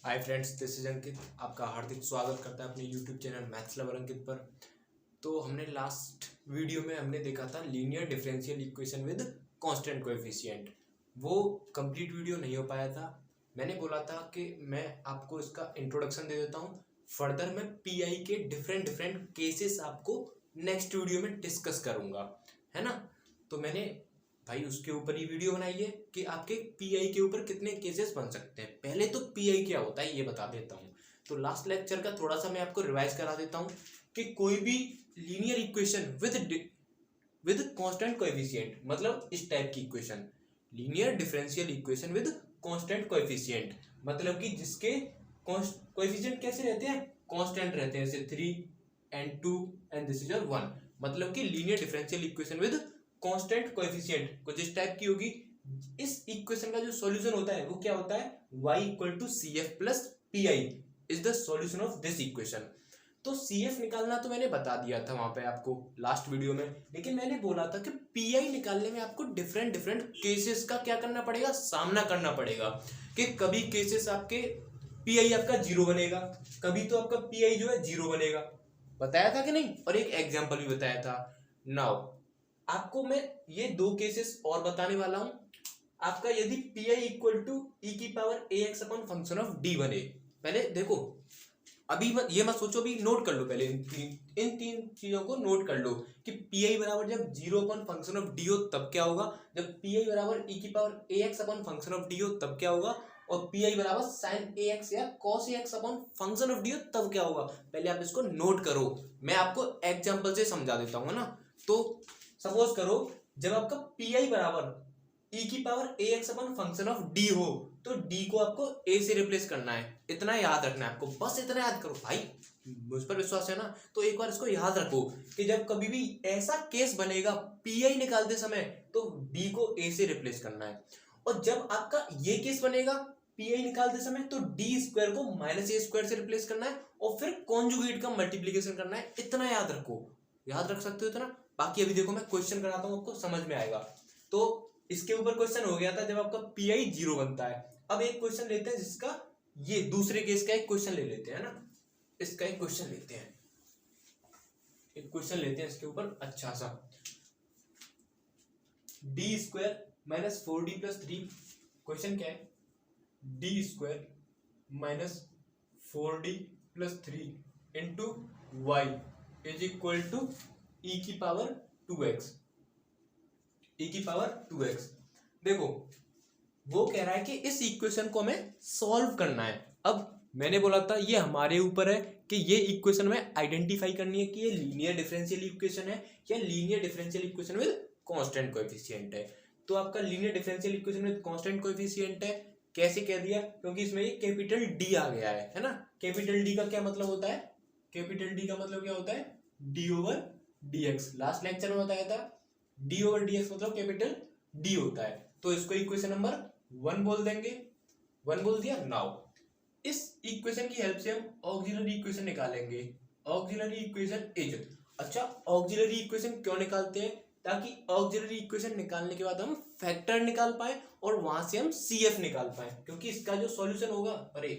Hi friends, this is अंकित। आपका हार्दिक स्वागत करता है अपने यूट्यूब चैनल मैथ्स लवर अंकित पर। तो हमने लास्ट वीडियो में हमने देखा था linear differential equation with constant coefficient. वो कंप्लीट वीडियो नहीं हो पाया था। मैंने बोला था कि मैं आपको इसका इंट्रोडक्शन दे देता हूँ, फर्दर मैं पीआई के डिफरेंट डिफरेंट केसेस आपको नेक्स्ट वीडियो में डिस्कस करूँगा, है ना। तो मैंने भाई उसके ऊपर ही वीडियो बनाई है कि आपके पीआई के ऊपर कितने केसेस बन सकते हैं। पहले तो पीआई क्या होता है ये बता देता हूँ। तो लास्ट लेक्चर का थोड़ा सा मैं आपको रिवाइज करा देता हूँ कि कोई भी linear equation with constant coefficient, मतलब इस टाइप की equation, linear differential equation with constant coefficient, मतलब कि जिसके कोएफिशिएंट कैसे रहते हैं, कांस्टेंट रहते हैं, जैसे 3 and 2 and this is your 1। मतलब कि linear differential equation with constant coefficient कुछ इस टाइप की होगी। इस इक्वेशन का जो सॉल्यूशन होता है वो क्या होता है, y equal to C F plus P I is the solution of this equation. तो सी एफ निकालना तो मैंने बता दिया था वहां पे आपको लास्ट वीडियो में, लेकिन मैंने बोला था कि पी आई निकालने में आपको डिफरेंट डिफरेंट केसेस का क्या करना पड़ेगा, सामना करना पड़ेगा। कि कभी केसेस आपके पी आई आपका जीरो बनेगा, कभी तो आपका पी आई जो है जीरो बनेगा, बताया था कि नहीं। और एक एग्जाम्पल भी बताया था। नाउ आपको मैं ये दो केसेस और बताने वाला हूं। आपका यदि P I equal to E की power A x upon function of D बने, पहले देखो, अभी ये मत सोचो, अभी नोट कर लो पहले इन तीन चीजों को नोट कर लो कि पी आई बराबर जब zero upon function of D हो तब क्या होगा, जब पी आई बराबर ई की power A x upon function of D हो तब क्या होगा, और पी आई बराबर साइन ए एक्स या cos A x upon function of D हो तब क्या होगा। पहले आप इसको नोट करो, मैं आपको एग्जाम्पल से समझा देता हूँ ना। तो सपोज करो जब आपका पी आई बराबर ई की power A x upon function of D हो, तो डी को आपको ए से रिप्लेस करना है। इतना याद रखना है आपको, बस इतना याद करो भाई, मुझ पर विश्वास है ना। तो एक बार इसको याद रखो कि जब कभी भी ऐसा केस बनेगा पी आई निकालते समय, तो डी को ए से रिप्लेस करना है। और जब आपका ये केस बनेगा पी आई निकालते समय, तो डी स्क्वायर को माइनस ए स्क्वायर से रिप्लेस करना है और फिर कॉन्जुगेट का मल्टीप्लीकेशन करना है। इतना याद रखो, याद रख सकते हो इतना। बाकी अभी देखो मैं क्वेश्चन कराता हूँ, आपको समझ में आएगा। तो इसके ऊपर क्वेश्चन हो गया था जब आपका पी आई जीरो बनता है। अब एक क्वेश्चन लेते हैं जिसका ये दूसरे केस का एक क्वेश्चन ले लेते हैं ना, इसका एक क्वेश्चन लेते हैं, एक क्वेश्चन लेते हैं इसके ऊपर अच्छा सा। D square minus 4d plus 3, question क्या है, D square minus 4d plus 3 into Y is equal to E की पावर 2x, e की पावर 2x। देखो वो कह रहा है कि इस इक्वेशन को हमें सॉल्व करना है। अब मैंने बोला था ये हमारे ऊपर है कि ये इक्वेशन में आइडेंटिफाई करनी है कि ये लीनियर डिफरेंशियल इक्वेशन है या linear differential equation with constant coefficient है। तो आपका linear differential equation with constant coefficient है। कैसे कह दिया, क्योंकि इसमें ये कैपिटल डी आ गया है ना। कैपिटल डी का क्या मतलब होता है, कैपिटल डी का मतलब क्या होता है, D over D x. Last lecture में बताया था डी ओवर डी एक्स मतलब कैपिटल डी होता है। तो इसको इक्वेशन नंबर 1 बोल देंगे, 1 बोल दिया। नाउ इस इक्वेशन की हेल्प से हम ऑक्सिलरी इक्वेशन निकालेंगे। ऑक्सिलरी इक्वेशन इज, अच्छा ऑक्सिलरी इक्वेशन क्यों निकालते हैं, ताकि ऑक्सिलरी इक्वेशन निकालने के बाद हम फैक्टर निकाल पाए और वहां से हम सी एफ निकाल पाए। क्योंकि इसका जो सॉल्यूशन होगा, अरे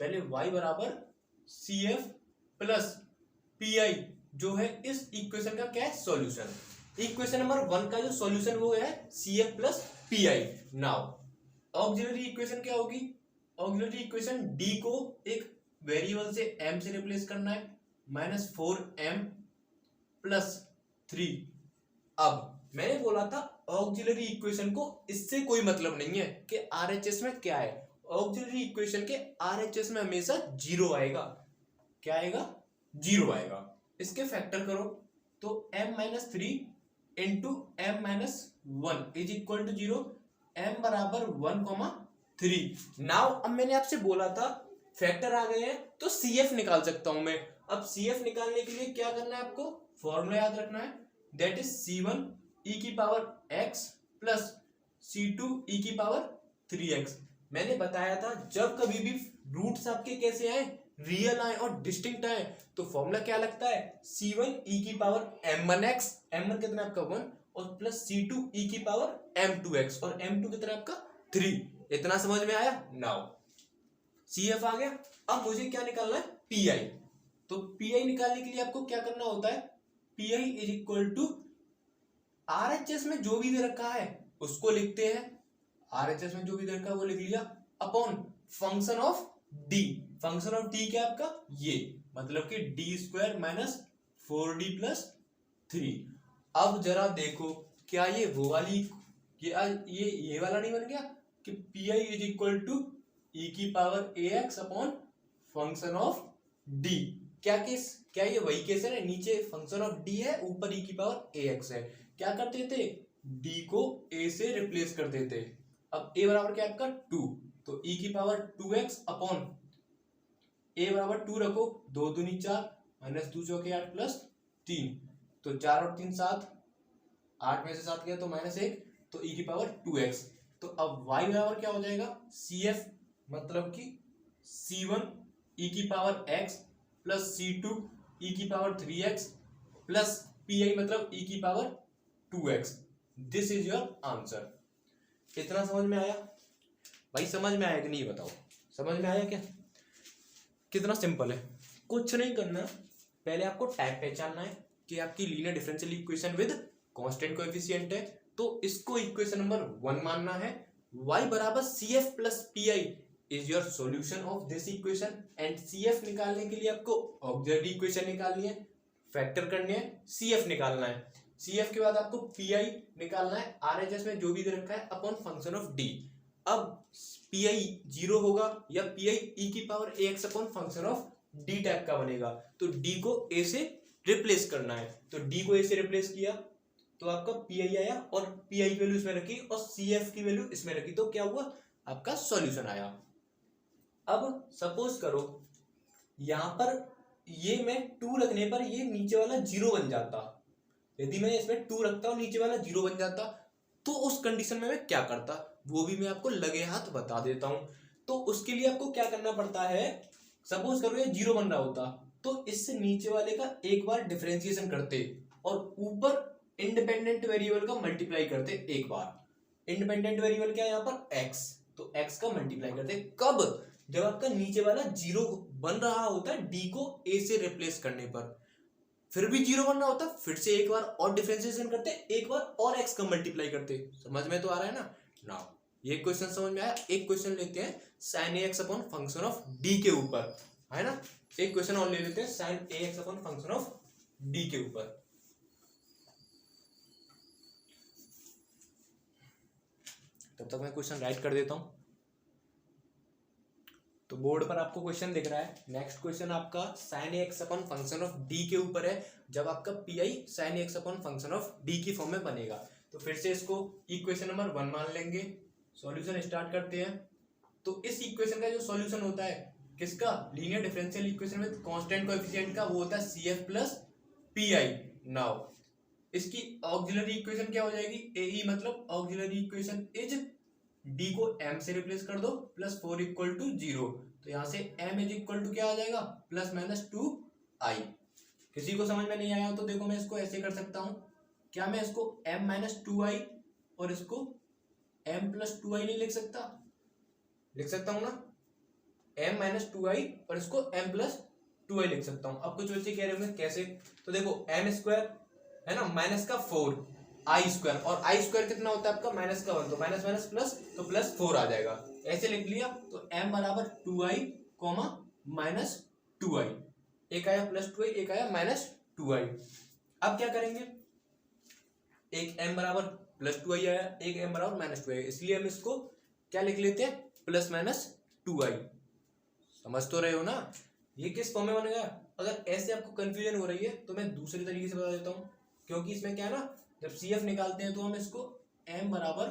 पहले y बराबर C F plus P I जो है इस इक्वेशन का क्या है, सॉल्यूशन। इक्वेशन नंबर 1 का जो सॉल्यूशन वो है C F plus P I. Now auxiliary equation क्या होगी, ऑक्सिलरी इक्वेशन डी को एक वेरिएबल से m से रिप्लेस करना है, माइनस 4m प्लस 3। अब मैंने बोला था ऑक्सिलरी इक्वेशन को इससे कोई मतलब नहीं है कि आरएचएस में क्या है। ऑक्सिलरी इक्वेशन के आरएचएस में हमेशा जीरो आएगा। क्या आएगा, जीरो आएगा। इसके फैक्टर करो तो m minus 3 into m minus 1 is equal to 0, m बराबर 1,3। नाउ अब मैंने आपसे बोला था फैक्टर आ गए हैं तो CF निकाल सकता हूं मैं। अब CF निकालने के लिए क्या करना है, आपको फॉर्मूला याद रखना है, दैट इज C1 e की power x plus C2 e की पावर 3x। मैंने बताया था जब कभी भी रूट्स आपके कैसे आए, रियल आए और डिस्टिंक्ट आए, तो फॉर्मूला क्या लगता है, C1 e की पावर m1x, m1 कितना आपका 1, और प्लस C2 e की पावर m2x, और m2 कितना आपका 3। इतना समझ में आया। नाउ CF आ गया। अब मुझे क्या निकालना है, PI। तो PI निकालने के लिए आपको क्या करना होता है, PI is equal to RHS में जो भी दे रखा है उसको लिखते हैं, RHS में जो भी दे रखा है वो लिख लिया, upon function of D। Function of D क्या आपका, ये मतलब कि D² माइनस 4D प्लस 3। अब जरा देखो क्या ये वो वाली, क्या ये वाला नहीं बन गया कि PI is equal to e की power ax upon function of D। क्या केस, क्या ये वही केस है, नीचे फंक्शन ऑफ D है, ऊपर e की पावर ax है। क्या करते थे, D को a से रिप्लेस करते थे। अब a बराबर क्या आपका 2, तो e की पावर 2x अपॉन a बराबर 2 रखो, 2 दूनी 4 माइनस 2 चौके 8 प्लस 3, तो 4 और 3 7, 8 में से 7 गया तो माइनस 1, तो e की पावर 2x। तो अब y बराबर क्या हो जाएगा, CF मतलब कि C1 e की power x plus C2 e की पावर 3x प्लस PI मतलब e की power 2x। This is your answer. इतना समझ में आया भाई, समझ में आया कि नहीं बताओ, समझ में आया क्या, कितना सिंपल है, कुछ नहीं करना। पहले आपको टाइप पहचानना है कि आपकी linear differential equation with constant coefficient है, तो इसको इक्वेशन नंबर 1 मानना है। y बराबर CF plus PI is your solution of this equation. And CF निकालने के लिए आपको ऑक्सिलरी इक्वेशन निकालनी है, फैक्टर करनी है, CF निकालना है। CF के बाद आपको PI निकालना है, RHS में जो भी दे रखा है अपॉन फंक्शन ऑफ D। अब PI 0 होगा या PI e की power ax upon function of D type का बनेगा, तो D को a से रिप्लेस करना है, तो D को a से रिप्लेस किया तो आपका PI आया, और PI की वैल्यू इसमें रखी और CF की वैल्यू इसमें रखी, तो क्या हुआ, आपका सॉल्यूशन आया। अब सपोज करो यहां पर ये मैं 2 रखने पर ये नीचे वाला 0 बन जाता, यदि मैं इसमें 2 रखता हूं नीचे वाला 0 बन जाता, तो उस कंडीशन में मैं क्या करता वो भी मैं आपको लगे हाथ बता देता हूं। तो उसके लिए आपको क्या करना पड़ता है, सपोज करो ये 0 बन रहा होता तो इससे नीचे वाले का एक बार डिफरेंशिएशन करते और ऊपर इंडिपेंडेंट वेरिएबल का मल्टीप्लाई करते एक बार। इंडिपेंडेंट वेरिएबल क्या है यहाँ पर x, तो x का मल्टीप्लाई करते कब, जब आपका नीचे वाला 0 बन रहा होता है d को a से रिप्लेस करने पर, फिर भी 0 बनना होता, फिर से एक बार और डिफरेंशिएशन करते, एक बार और x का मल्टीप्लाई करते। समझ में तो आ रहा है ना। नाउ ये क्वेश्चन समझ में आया। एक क्वेश्चन लेते हैं sin ax upon function of d के ऊपर, है ना। एक क्वेश्चन और ले लेते हैं sin ax upon function of d के ऊपर। तब तक मैं क्वेश्चन राइट कर देता हूं। तो बोर्ड पर आपको क्वेश्चन दिख रहा है। नेक्स्ट क्वेश्चन आपका sin ax upon function of d के ऊपर है, जब आपका PI sin ax upon function of d की फॉर्म में बनेगा। तो फिर से इसको इक्वेशन नंबर 1 मान लेंगे, सॉल्यूशन स्टार्ट करते हैं। तो इस इक्वेशन का जो सॉल्यूशन होता है किसका, linear differential equation with constant coefficient का, वो होता है CF प्लस PI। नाउ इसकी ऑक्सिलरी इक्वेशन क्या हो जाएगी, AE मतलब ऑक्सिलरी इक्वेशन इज d को m से रिप्लेस कर दो प्लस 4 इक्वल टू 0, तो यहां से m इज इक्वल टू क्या आ जाएगा, प्लस माइनस 2i। किसी को समझ में नहीं आया तो देखो मैं इसको ऐसे कर सकता हूं, क्या मैं इसको m माइनस 2i और इसको m प्लस 2i नहीं लिख सकता, लिख सकता हूं ना, m माइनस 2i और इसको m प्लस 2i लिख सकता हूं। अब कुछ बच्चे कह रहे होंगे कैसे, तो देखो m स्क्वायर है ना, माइनस का 4 आई स्क्वायर, और आई स्क्वायर कितना होता है आपका माइनस का 1, तो माइनस माइनस प्लस, तो प्लस 4 आ जाएगा। ऐसे लिख लिया तो m बराबर 2i कॉमा माइनस 2i, एक आया प्लस 2i एक आया माइनस 2i। अब क्या करेंगे, एक m बराबर प्लस 2i आया, एक m बराबर माइनस 2i, इसलिए हम इसको क्या लिख लेते हैं, प्लस माइनस 2i। समझ तो रहे हो ना, ये किस फॉर्म में बनेगा। अगर ऐसे आपको कंफ्यूजन हो रही है तो मैं दूसरे तरीके से बता देता हूँ, क्योंकि इसमें क्या है ना, जब CF निकालते हैं तो हम इसको m बराबर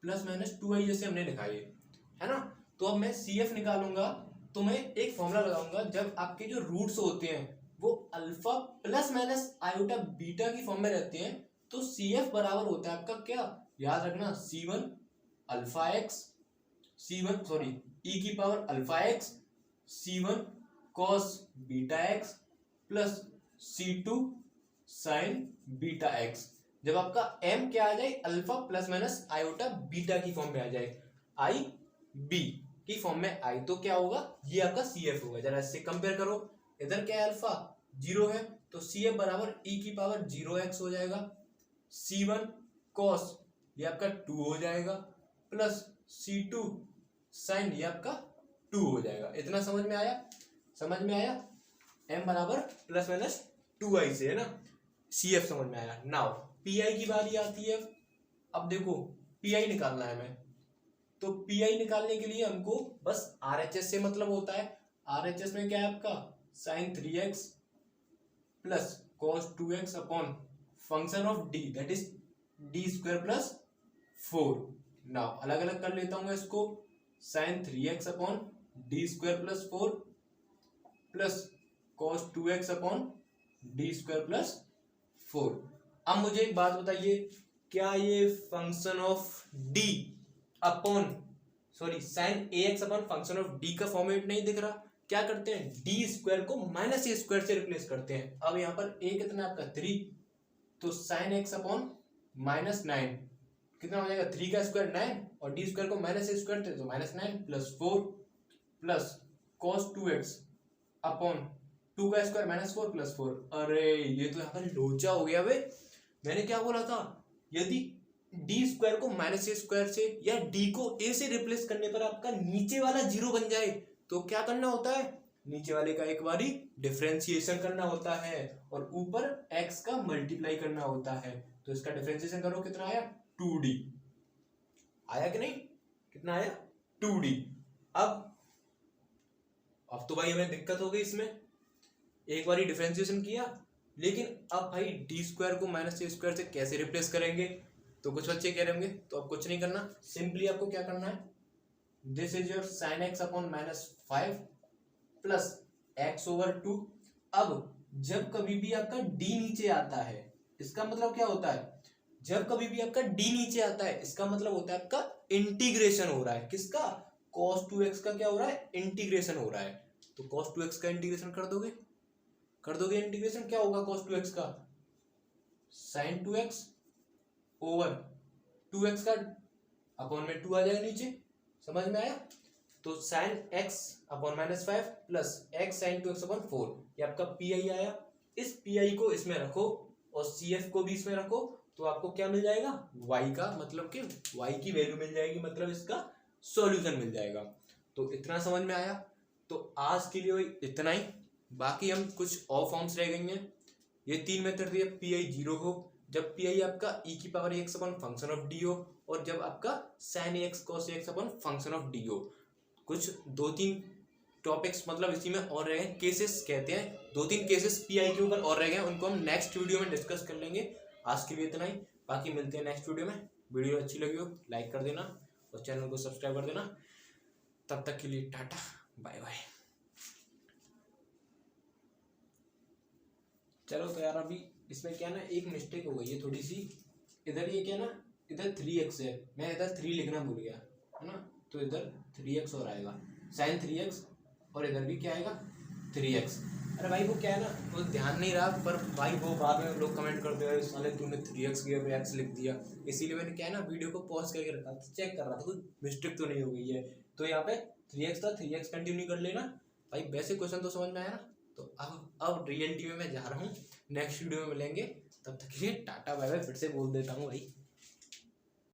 प्लस माइनस 2i जैसे हमने लिखा है ना। तो अब मैं CF निकालूंगा तो मैं एक फॉर्मूला लगाऊंगा, जब आपके जो रूट्स होते हैं वो alpha plus minus iota beta की फॉर्म में रहते हैं, तो CF बराबर होता है आपका क्या, याद रखना, C1 alpha x, C1 sorry e की power alpha x C1 cos beta x plus C2 sign beta x. जब आपका m क्या आ जाए, alpha plus minus iota beta की फॉर्म में आ जाए, आई बी की फॉर्म में आई तो क्या होगा, ये आपका सी एफ होगा। जरा इससे कंपेयर करो, इधर क्या है अल्फा 0 है तो सी एफ बराबर ई की पावर 0x हो जाएगा, C1 कॉस ये आपका 2 हो जाएगा, प्लस C2 साइन ये आपका 2 हो जाएगा। इतना समझ में आया? समझ में आया? m बराबर प्लस माइनस 2i से, है ना। सी एफ समझ में आया। नाउ पी आई की बारी आती है। अब देखो पी आई निकालना है हमें, तो पी आई निकालने के लिए हमको बस आर एच एस से मतलब होता है। आर एच एस में क्या है आपका sine 3x plus cos 2x upon function of D that is D square plus 4। Now अलग अलग कर लेता हूँ इसको, sine 3x upon D square plus 4 plus cos 2x upon D square plus 4। अब मुझे एक बात बताइए, क्या ये function of D upon sine ax upon function of D का फॉर्मेट नहीं दिख रहा? क्या करते हैं, डी स्क्वायर को माइनस ए स्क्वायर से रिप्लेस करते हैं। अब यहाँ पर a कितना आपका 3, तो साइन x अपॉन माइनस 9 कितना हो जाएगा, 3 का स्क्वायर 9 और डी स्क्वायर को माइनस ए स्क्वायर थे तो minus 9 plus 4 plus cos 2x upon 2 का स्क्वायर माइनस 4 प्लस 4। अरे ये तो यहाँ पर लोचा हो गया बे। मैंने क्या बोला था, यदि डी स्क्वायर को माइनस ए स्क्वायर से या डी को ए से रिप्लेस करने पर आपका नीचे वाला 0 बन जाए तो क्या करना होता है, नीचे वाले का एक बारी डिफरेंशिएशन करना होता है और ऊपर x का मल्टीप्लाई करना होता है। तो इसका डिफरेंशिएशन करो, कितना आया 2d आया कि नहीं, कितना आया 2d। अब तो भाई हमें दिक्कत हो गई इसमें, एक बारी डिफरेंशिएशन किया लेकिन अब भाई डी स्क्वायर को माइनस ए स्क्वायर से कैसे रिप्लेस करेंगे। तो कुछ बच्चे कह रहे होंगे तो अब कुछ नहीं करना, सिंपली आपको क्या करना है, this is your sine x upon minus 5 plus x over 2। अब जब कभी भी आपका डी नीचे आता है इसका मतलब क्या होता है, जब कभी भी आपका डी नीचे आता है इसका मतलब होता है आपका इंटीग्रेशन हो रहा है। किसका, cos 2x का क्या हो रहा है, इंटीग्रेशन हो रहा है। तो cos 2x का इंटीग्रेशन कर दोगे इंटीग्रेशन, क्या होगा cos 2x का, sin 2x ओवर 2x का अपॉन में 2 आ जाएगा नीचे, समझ में आया। तो sin x upon minus 5 plus x sin 2x upon 4 ये आपका पी आई आया। इस पी आई को इसमें रखो और सी एफ को भी इसमें रखो तो आपको क्या मिल जाएगा, y का, मतलब कि y की वैल्यू मिल जाएगी, मतलब इसका सॉल्यूशन मिल जाएगा। तो इतना समझ में आया। तो आज के लिए इतना ही, बाकी हम कुछ और फॉर्म्स रह गई हैं। ये 3 मेथड दिए, पी आई 0 हो, जब पी आई आपका e की power x upon function of D हो, और जब आपका sine x cos x upon function of D हो। कुछ 2-3 टॉपिक्स मतलब इसी में और रह गए, केसेस कहते हैं, 2-3 केसेस पी आई के ऊपर और रह गए, उनको हम नेक्स्ट वीडियो में डिस्कस कर लेंगे। आज के लिए इतना ही, बाकी मिलते हैं नेक्स्ट वीडियो में। वीडियो अच्छी लगी हो लाइक कर देना और चैनल को सब्सक्राइब कर देना। तब तक के लिए टाटा बाय बाय। चलो तो यार अभी इसमें क्या ना एक मिस्टेक हो गई है थोड़ी सी, इधर ये क्या ना, इधर 3x है, मैं इधर 3 लिखना भूल गया है ना, तो इधर 3x और आएगा साइन 3x और इधर भी क्या आएगा 3x। अरे भाई वो क्या है ना, वो ध्यान नहीं रहा, पर भाई वो बाद में लोग कमेंट करते हैं साले तूने 3x की जगह x लिख दिया, इसीलिए मैंने क्या है ना वीडियो को पॉज करके रखा था, चेक कर रहा था कोई मिस्टेक तो नहीं हो गई है। तो यहाँ पे 3x था, 3x कंटिन्यू कर लेना भाई। वैसे क्वेश्चन तो समझ में आया ना। तो अब रियलिटी में मैं जा रहा हूँ, नेक्स्ट वीडियो में मिलेंगे, तब तक के लिए टाटा बाय बाय। फिर से बोल देता हूँ भाई।